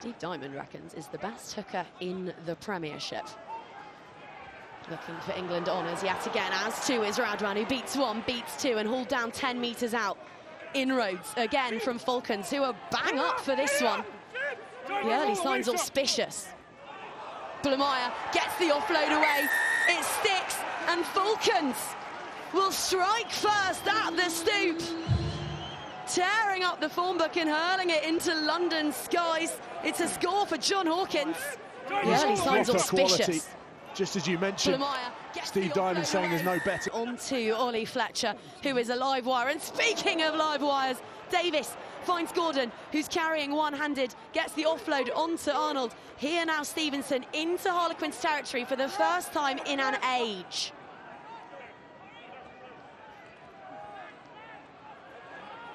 Steve Diamond reckons is the best hooker in the Premiership. Looking for England honours yet again, as too is Radwan, who beats one, beats two, and hauled down 10 metres out. Inroads again from Falcons, who are bang up for this one. The early signs auspicious. Blamire gets the offload away, it sticks, and Falcons will strike first at the stoop. Tearing up the form book and hurling it into London skies. It's a score for John Hawkins. The early signs auspicious. Just as you mentioned, Steve Diamond saying there's no better. On to Ollie Fletcher, who is a live wire. And speaking of live wires, Davis finds Gordon, who's carrying one-handed, gets the offload onto Arnold. Here now Stevenson into Harlequins territory for the first time in an age.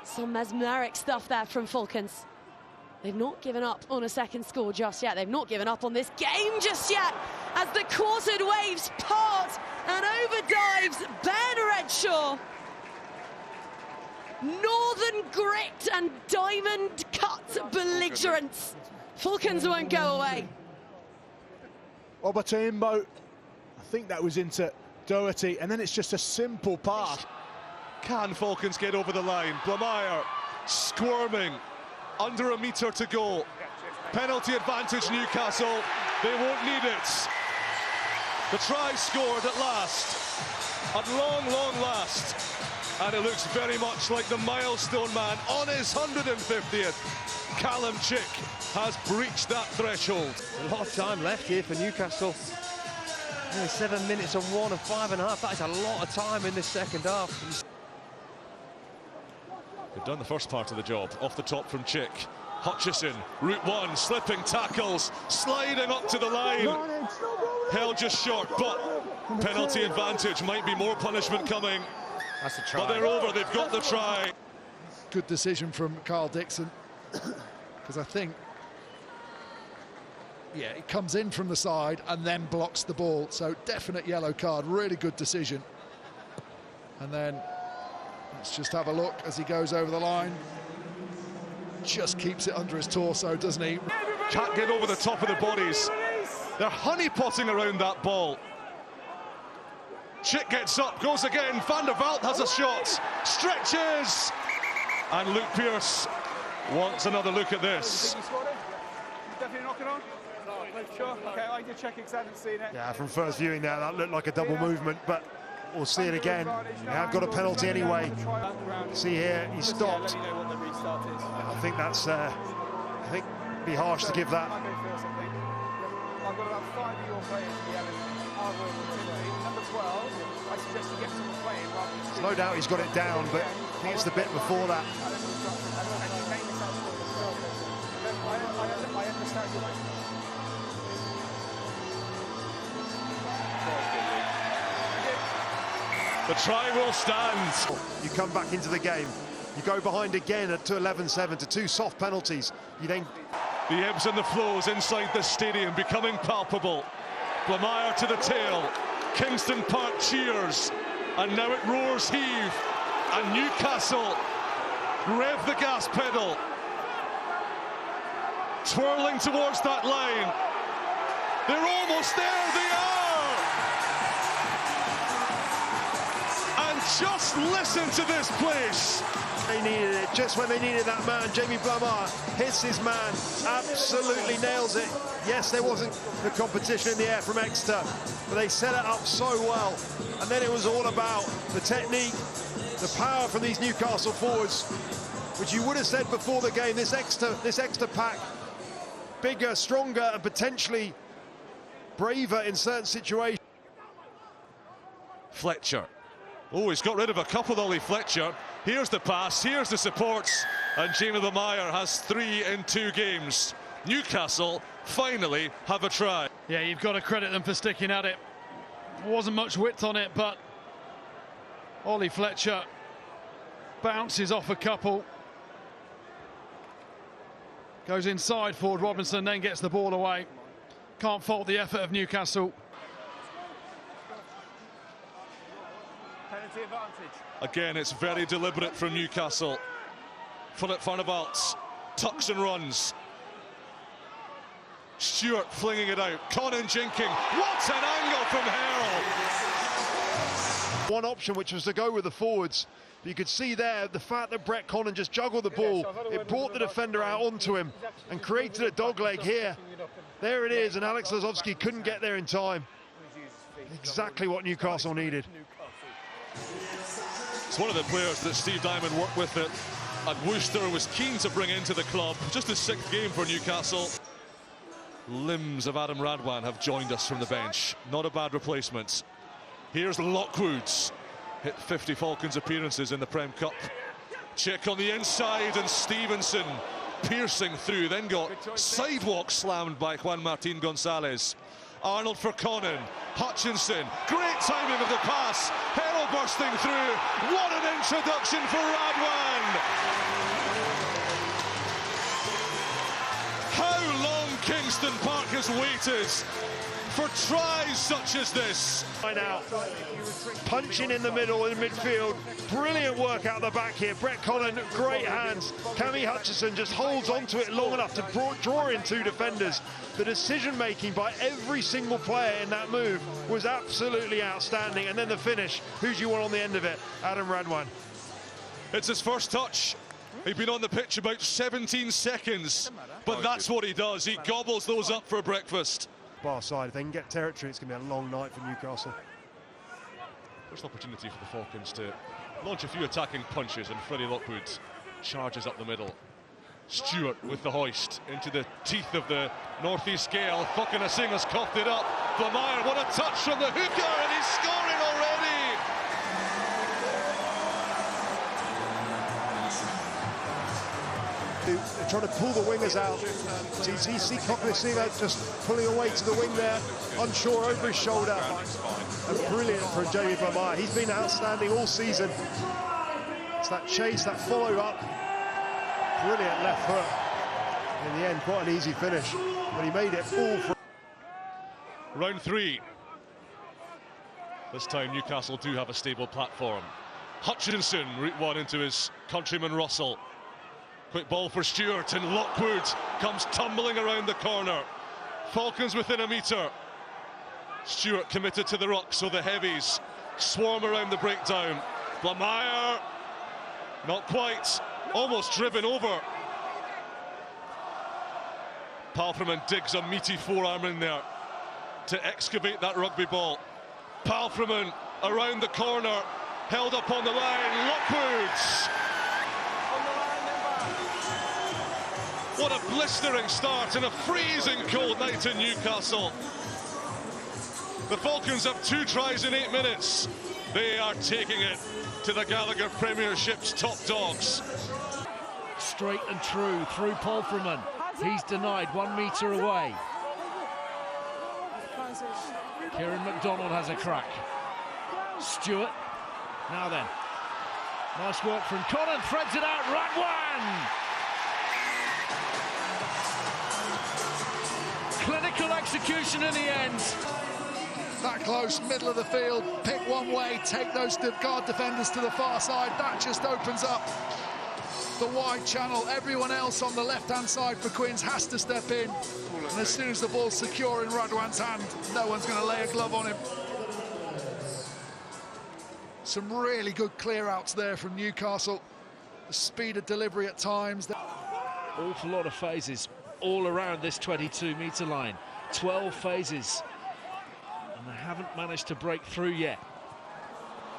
Some mesmeric stuff there from Falcons. They've not given up on a second score just yet. They've not given up on this game just yet, as the quartered waves part and overdives Ben Redshaw. Northern grit and diamond cut belligerence. Falcons won't go away. Obatimbo, I think that was into Doherty, and then it's just a simple pass. Can Falcons get over the line? Blamire squirming, under a metre to go. Penalty advantage Newcastle, they won't need it. The try scored at last, at long last. And it looks very much like the milestone man on his 150th. Callum Chick has breached that threshold. A lot of time left here for Newcastle. Only 7 minutes on 1 of 5.5. That is a lot of time in this second half. They've done the first part of the job. Off the top from Chick. Hutchison, route one, slipping tackles, sliding up to the line. Held just short, but penalty advantage. Might be more punishment coming. That's a try. But they're over, they've got the try. Good decision from Carl Dixon, because I think, yeah, it comes in from the side and then blocks the ball. So definite yellow card, really good decision. And then let's just have a look as he goes over the line. Just keeps it under his torso, doesn't he? Can't get over the top of the bodies. They're honeypotting around that ball. Chick gets up, goes again. Van der Vaart has a shot, stretches, and Luke Pearce wants another look at this. Definitely knock it on. Sure. Okay, I did check because I haven't seen it. Yeah, from first viewing there, that looked like a double movement, but we'll see it again. We have got a penalty anyway. See here, he stopped. I think that's, I think, it'd be harsh to give that. I've got about 5 of your players in the 11. Number 12, I suggest you get someone playing rather than... There's no doubt he's got it down, but I think it's the bit before that. I understand you. The try will stand. You come back into the game, you go behind again to 11-7 to 2 soft penalties. You then... The ebbs and the flows inside the stadium becoming palpable. Blamire to the tail. Kingston Park cheers. And now it roars heave. And Newcastle rev the gas pedal. Twirling towards that line. They're almost there. They are. And just listen to this place. They needed it just when they needed that man. Jamie Blamire hits his man, absolutely nails it. Yes, there wasn't the competition in the air from Exeter, but they set it up so well. And then it was all about the technique, the power from these Newcastle forwards, which you would have said before the game, this Exeter pack, bigger, stronger, and potentially braver in certain situations. Fletcher. Oh, he's got rid of a couple, Ollie Fletcher. Here's the pass, here's the supports, and Jamie Blamire has 3 in 2 games. Newcastle finally have a try. Yeah, you've got to credit them for sticking at it. Wasn't much width on it, but Ollie Fletcher bounces off a couple. Goes inside Ford Robinson, then gets the ball away. Can't fault the effort of Newcastle. Penalty advantage. Again, it's very deliberate from Newcastle. Philip Van der Vaart tucks and runs. Stewart flinging it out. Conan jinking. What an angle from Herald! One option, which was to go with the forwards. But you could see there the fact that Brett Conan just juggled the ball. It brought the defender out onto him and created a dogleg here. There it is, and Alex Lazowski couldn't get there in time. Exactly what Newcastle needed. It's one of the players that Steve Diamond worked with at Worcester, was keen to bring into the club. Just his 6th game for Newcastle. Limbs of Adam Radwan have joined us from the bench. Not a bad replacement. Here's Lockwoods. Hit 50 Falcons appearances in the Prem Cup. Check on the inside, and Stevenson piercing through, then got sidewalk slammed by Juan Martin Gonzalez. Arnold for Conan. Hutchinson. Great timing of the pass. Herald bursting through. What an introduction for Radwan! How long Kingston Park has waited for tries such as this. Now, punching in the middle in midfield. Brilliant work out the back here. Brett Conan, great hands. Cammy Hutchison just holds onto it long enough to draw in 2 defenders. The decision making by every single player in that move was absolutely outstanding. And then the finish. Who do you want on the end of it? Adam Radwan. It's his first touch. He'd been on the pitch about 17 seconds, but that's what he does. He gobbles those up for breakfast. Bar side, if they can get territory, it's going to be a long night for Newcastle. First opportunity for the Falcons to launch a few attacking punches, and Freddie Lockwood charges up the middle. Stewart with the hoist into the teeth of the northeast gale. Fakana Singh has coughed it up. Blameyer, what a touch from the hooker, and he's scoring already! They're trying to pull the wingers out. So you see Fakana Singh just pulling away to the wing there, unsure over his shoulder. And brilliant from Jamie Blameyer. He's been outstanding all season. It's that chase, that follow-up. Brilliant left foot. In the end, quite an easy finish. But he made it all for... Round 3. This time Newcastle do have a stable platform. Hutchinson, route 1 into his countryman Russell. Quick ball for Stewart, and Lockwood comes tumbling around the corner. Falcons within a metre. Stewart committed to the ruck, so the heavies swarm around the breakdown. Blameyer, not quite, almost driven over. Palfreman digs a meaty forearm in there to excavate that rugby ball. Palfreman around the corner, held up on the line. Lockwoods. What a blistering start and a freezing cold night in Newcastle. The Falcons have 2 tries in 8 minutes. They are taking it to the Gallagher Premiership's top dogs. Straight and true through Palfreman. He's denied 1 metre away. Kieran McDonald has a crack. Stewart. Now then. Nice work from Conan. Threads it out. Radwan! Clinical execution in the end. That close, middle of the field, pick one way, take those guard defenders to the far side. That just opens up the wide channel. Everyone else on the left-hand side for Quins has to step in. And as soon as the ball's secure in Radwan's hand, no one's going to lay a glove on him. Some really good clear-outs there from Newcastle. The speed of delivery at times. Awful lot of phases all around this 22-metre line. 12 phases. And they haven't managed to break through yet.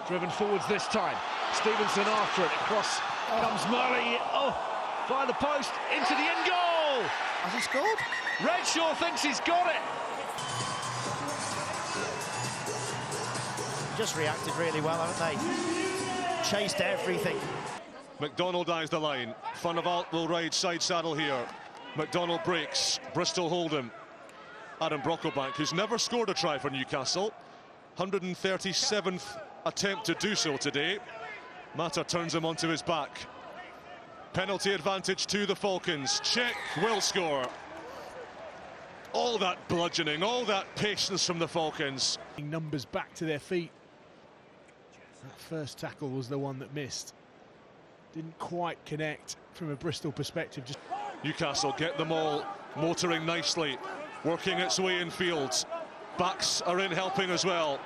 Driven forwards this time. Stevenson after it. Across comes Murray. Oh, by the post, into the end goal! Has he scored? Redshaw thinks he's got it. Just reacted really well, haven't they? Chased everything. McDonald eyes the line. Van der Vaart will ride side saddle here. McDonald breaks. Bristol hold him. Adam Brocklebank, who's never scored a try for Newcastle. 137th attempt to do so today. Mata turns him onto his back. Penalty advantage to the Falcons. Czech will score. All that bludgeoning, all that patience from the Falcons. Numbers back to their feet. That first tackle was the one that missed. Didn't quite connect from a Bristol perspective. Newcastle get them all motoring nicely. working its way in field. Backs are in helping as well.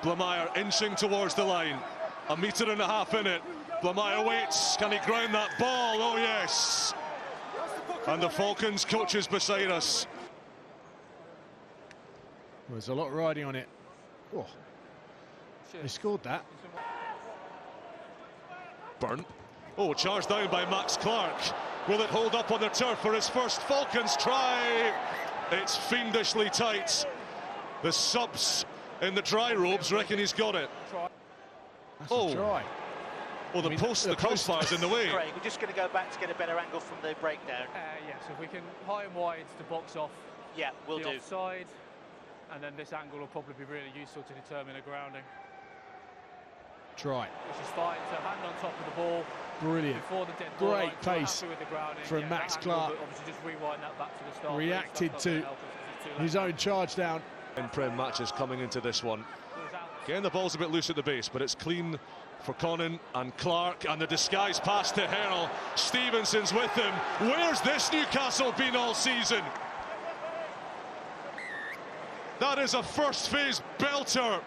Blamire inching towards the line. 1.5 meters in it. Blamire waits. Can he ground that ball? Oh, yes. And the Falcons coaches beside us. There's a lot riding on it. Oh, they scored that. Burn. Oh, charged down by Max Clark. Will it hold up on the turf for his first Falcons try? It's fiendishly tight. The subs in the dry robes reckon he's got it. That's a try. Oh, the crossbar's in the way. Craig, we're just going to go back to get a better angle from the breakdown. Yes, if we can high and wide to box off. Yeah, we'll do. Offside, and then this angle will probably be really useful to determine a grounding. Try. Which is fine to hand on top of the ball. Brilliant. Before the dead ball Great line, so we're pace happy with the grounding. from Max Clark. Obviously just rewind that back to the start. Reacted to his own charge down. In Prem matches coming into this one. Again, the ball's a bit loose at the base, but it's clean for Conan and Clark, and the disguise pass to Hurl. Stevenson's with him. Where's this Newcastle been all season? That is a first phase belter.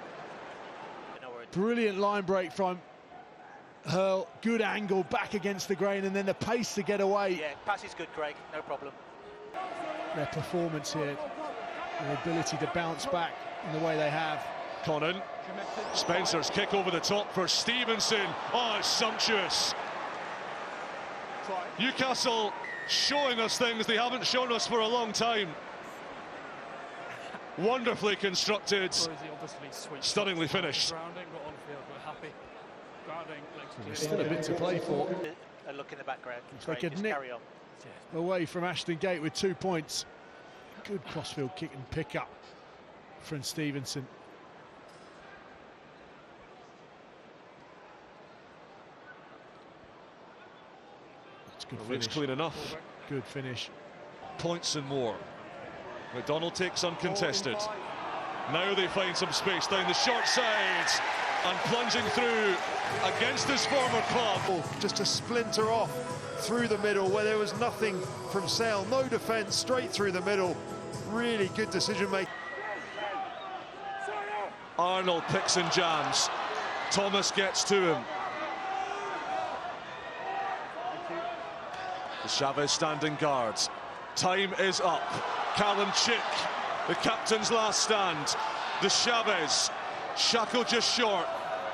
Brilliant line break from Hurl. Good angle back against the grain, and then the pace to get away. Yeah, pass is good, Craig, no problem. Their performance here, their ability to bounce back in the way they have. Conan. Spencer's kick over the top for Stevenson. Oh, it's sumptuous. Newcastle showing us things they haven't shown us for a long time. Wonderfully constructed. Stunningly finished. There's still a bit to play for. A look in the background. If they could nick away from Ashton Gate with 2 points. Good crossfield kick and pick up from Stevenson. That's good finish. Looks clean enough. Good finish. Points and more. McDonald takes uncontested. Now they find some space down the short side and plunging through against his former club. Just a splinter off through the middle where there was nothing from Sale. No defence, straight through the middle. Really good decision making. Arnold picks and jams. Thomas gets to him. The Chavez standing guards. Time is up. Callum Chick, the captain's last stand. The Chavez, shackled just short.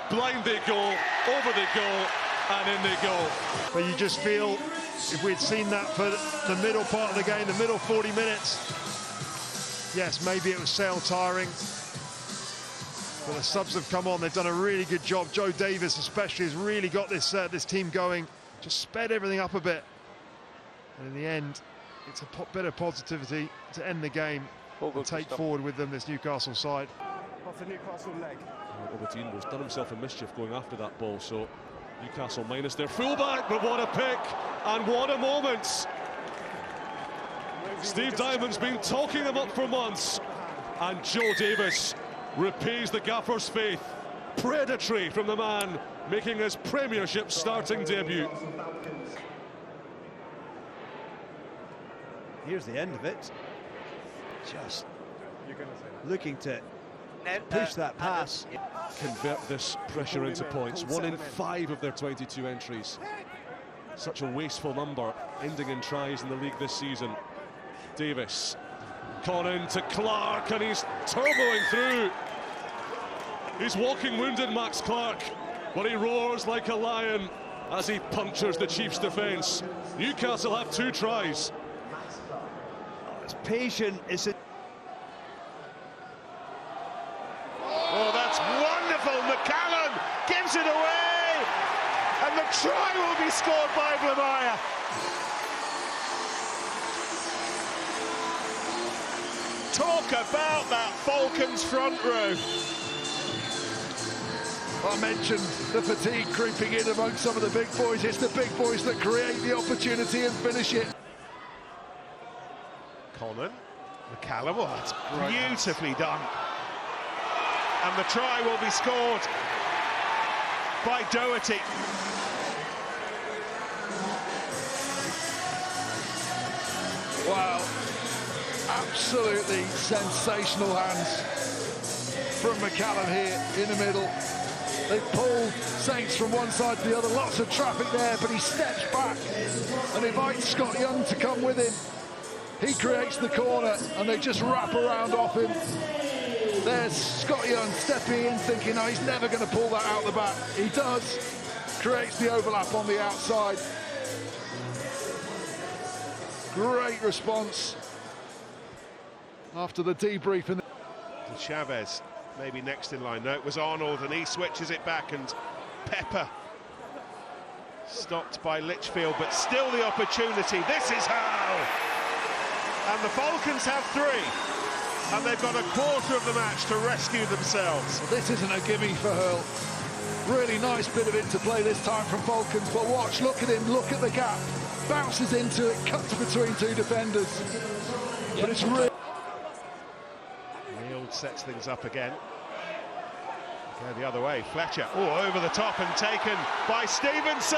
Blind they go, over they go, and in they go. But you just feel, if we'd seen that for the middle part of the game, the middle 40 minutes, yes, maybe it was Sale tiring. But the subs have come on, they've done a really good job. Joe Davis especially has really got this this team going, just sped everything up a bit. And in the end, it's a bit of positivity to end the game and take forward with them, this Newcastle side. Off the Newcastle leg. Obertino's done himself a mischief going after that ball, so Newcastle minus their fullback, but what a pick and what a moment. Steve Diamond's been talking them up for months, and Joe Davis repays the gaffer's faith. Predatory from the man making his Premiership starting debut. Here's the end of it. Just looking to push that pass. Convert this pressure into points. 1 in 5 of their 22 entries. Such a wasteful number, ending in tries in the league this season. Davis. Conan to Clark, and he's turboing through. He's walking wounded, Max Clark, but he roars like a lion as he punctures the Chiefs' defence. Newcastle have 2 tries. It's patient. It's a... Oh, that's wonderful. McCallum gives it away, and the try will be scored by Blamire. Talk about that Falcons front row. I mentioned the fatigue creeping in among some of the big boys. It's the big boys that create the opportunity and finish it. Conan, McCallum, oh, that's beautifully done. And the try will be scored by Doherty. Wow, Absolutely sensational hands from McCallum here in the middle. They pulled Saints from one side to the other, lots of traffic there, but he steps back and invites Scott Young to come with him. He creates the corner and they just wrap around off him. There's Scott Young stepping in, thinking, oh, he's never going to pull that out the back. He does, creates the overlap on the outside. Great response after the debrief. Chavez maybe next in line. No, it was Arnold, and he switches it back, and Pepper stopped by Litchfield, but still the opportunity. This is how! And the Falcons have 3, and they've got a quarter of the match to rescue themselves. Well, this isn't a gimme for Hurl. Really nice bit of interplay this time from Falcons, but watch, look at him, look at the gap. Bounces into it, cuts between 2 defenders. But it's really... Neil sets things up again. Go the other way, Fletcher, oh, over the top and taken by Stevenson,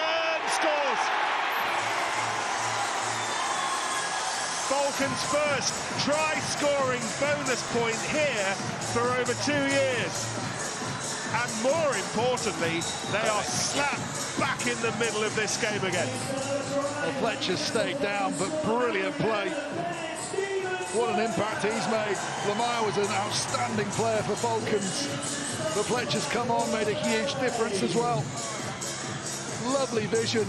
scores! Falcons' first try-scoring bonus point here for over 2 years. And more importantly, they are slapped back in the middle of this game again. Well, Fletcher stayed down, but brilliant play. What an impact he's made. Lamar was an outstanding player for Falcons. But Fletcher's come on, made a huge difference as well. Lovely vision.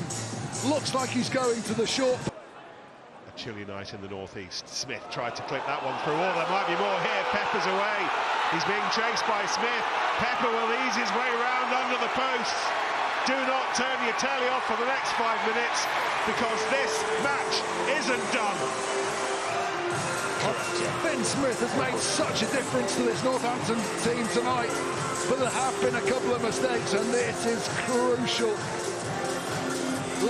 Looks like he's going to the short. A chilly night in the northeast. Smith tried to clip that one through. Oh, there might be more here. Pepper's away. He's being chased by Smith. Pepper will ease his way round under the posts. Do not turn your telly off for the next 5 minutes, because this match isn't done. Ben Smith has made such a difference to this Northampton team tonight, but there have been a couple of mistakes, and this is crucial.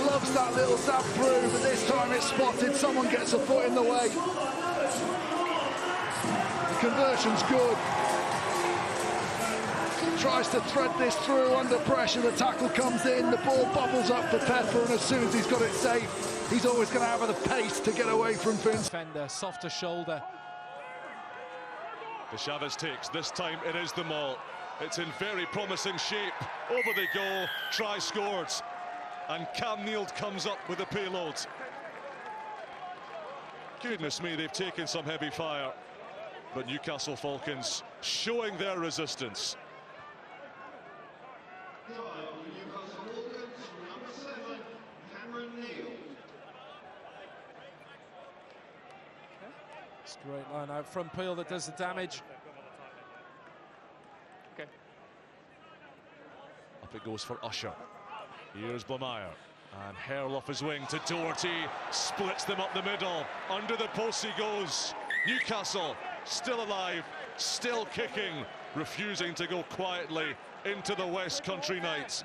Loves that little dab through, but this time it's spotted. Someone gets a foot in the way. The conversion's good. Tries to thread this through under pressure. The tackle comes in, the ball bobbles up for Pepper, and as soon as he's got it safe, he's always going to have the pace to get away from Finn. Defender, softer shoulder. The Chavez takes, this time it is the maul. It's in very promising shape. Over they go, try scored. And Cam Neild comes up with the payload. Goodness me, they've taken some heavy fire. But Newcastle Falcons showing their resistance. It's a great line out from Peel that does the damage. Okay. Up it goes for Usher. Here's Blameyer. And Hurl off his wing to Doherty. Splits them up the middle. Under the post he goes. Newcastle still alive, still kicking, refusing to go quietly into the West Country night.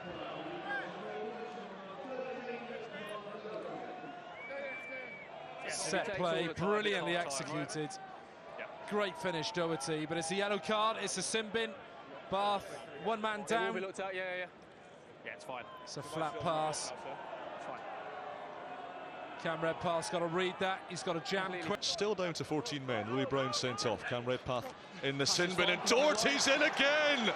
Set play, brilliantly executed. Great finish, Doherty, but it's a yellow card, it's a sin bin. Bath, one man down. Yeah, it's fine. It's a flat pass. Cam Redpath's got to read that. He's got to jam quick. Still down to 14 men. Louis Brown sent off. Cam Redpath in the sin bin, and Doherty's in again.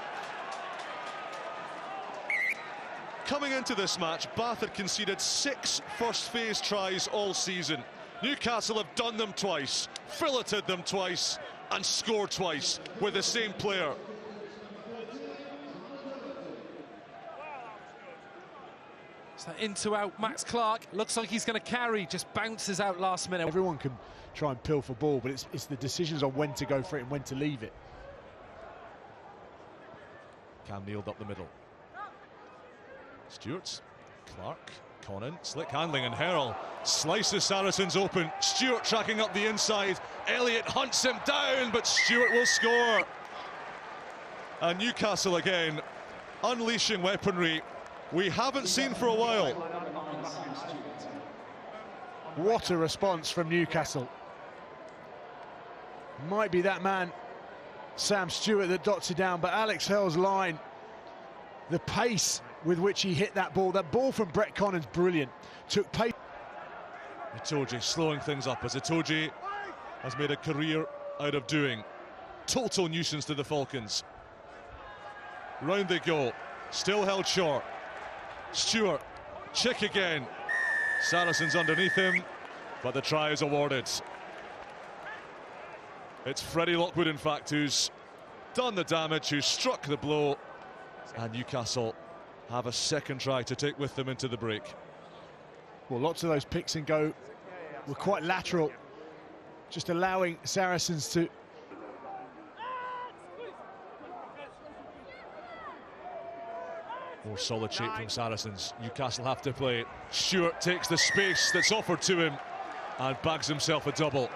Coming into this match, Bath had conceded 6 first phase tries all season. Newcastle have done them twice, filleted them twice, and scored twice with the same player. So into out, Max Clark looks like he's going to carry, just bounces out last minute. Everyone can try and pill for ball, but it's the decisions on when to go for it and when to leave it. Cam Neild up the middle. Stewart, Clark, Conan, slick handling, and Hurl slices Saracens open. Stewart tracking up the inside. Elliott hunts him down, but Stewart will score. And Newcastle again, unleashing weaponry we haven't seen for a while. What a response from Newcastle. Might be that man, Sam Stewart, that dots it down, but Alex Hurl's line, the pace with which he hit that ball from Brett Connors, brilliant. Took pace. Itoje slowing things up as Itoje has made a career out of doing. Total nuisance to the Falcons. Round they go, still held short. Stewart, check again. Saracens underneath him, but the try is awarded. It's Freddie Lockwood, in fact, who's done the damage, who struck the blow, and Newcastle have a second try to take with them into the break. Well, lots of those picks and go were quite lateral, just allowing Saracens to... More solid shape from Saracens. Newcastle have to play it. Stewart takes the space that's offered to him and bags himself a double.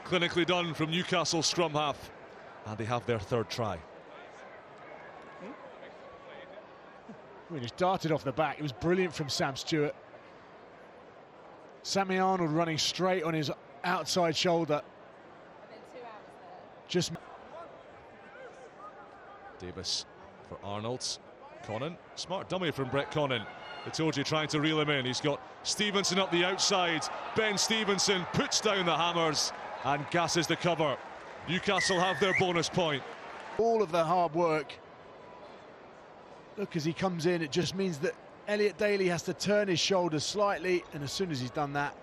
Clinically done from Newcastle scrum half, and they have their third try. We just darted off the back. It was brilliant from Sam Stewart. Sammy Arnold running straight on his outside shoulder. Just Davis for Arnold. Connon, smart dummy from Brett Connon. I told you, trying to reel him in. He's got Stevenson up the outside. Ben Stevenson puts down the hammers and gasses the cover. Newcastle have their bonus point. All of the hard work. Look, as he comes in, it just means that Elliot Daly has to turn his shoulders slightly, and as soon as he's done that...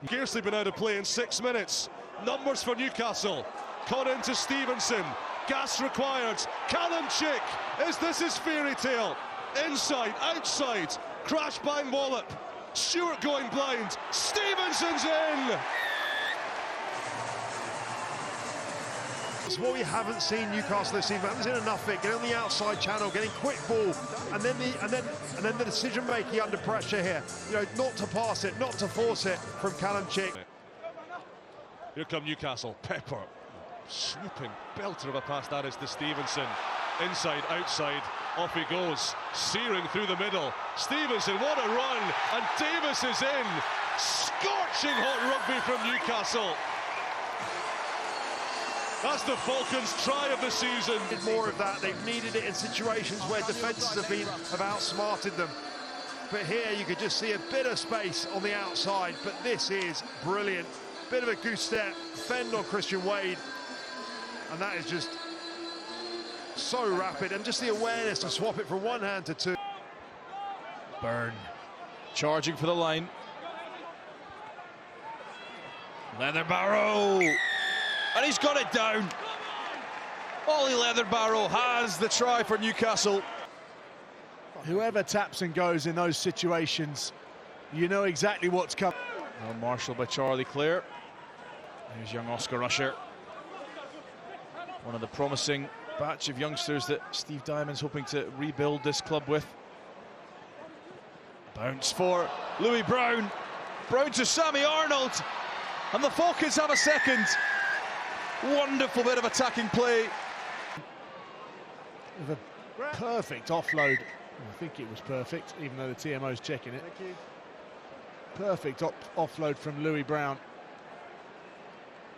Scarcely been out of play in 6 minutes. Numbers for Newcastle. Connon to Stevenson. Gas required. Callum Chick. Is this his fairy tale? Inside, outside. Crash bang wallop. Stewart going blind. Stevenson's in. It's what we haven't seen Newcastle this season. We haven't seen enough of it. Getting on the outside channel, getting quick ball, and then the decision making under pressure here. You know, not to pass it, not to force it from Callum Chick. Here come Newcastle. Pepper. Swooping belter of a pass that is to Stevenson. Inside, outside, off he goes. Searing through the middle. Stevenson, what a run! And Davis is in. Scorching hot rugby from Newcastle. That's the Falcons' try of the season. More of that. They've needed it in situations where defences have outsmarted them. But here you could just see a bit of space on the outside. But this is brilliant. Bit of a goose step, fend on Christian Wade. And that is just so rapid, and just the awareness to swap it from one hand to two. Byrne charging for the line. Leatherbarrow, and he's got it down. Ollie Leatherbarrow has the try for Newcastle. Whoever taps and goes in those situations, you know exactly what's coming. Well marshalled by Charlie Clare. There's young Oscar Usher. One of the promising batch of youngsters that Steve Diamond's hoping to rebuild this club with. Bounce for Louis Brown. Brown to Sammy Arnold. And the Falcons have a second. Wonderful bit of attacking play. With a perfect offload. I think it was perfect, even though the TMO's checking it. Thank you. Perfect offload from Louis Brown.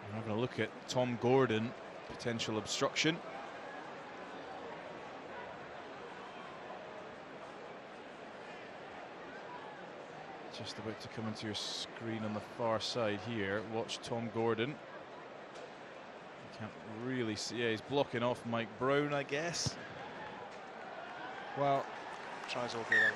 I'm having a look at Tom Gordon. Potential obstruction. Just about to come into your screen on the far side here. Watch Tom Gordon. You can't really see. Yeah, he's blocking off Mike Brown, I guess. Well, tries all good.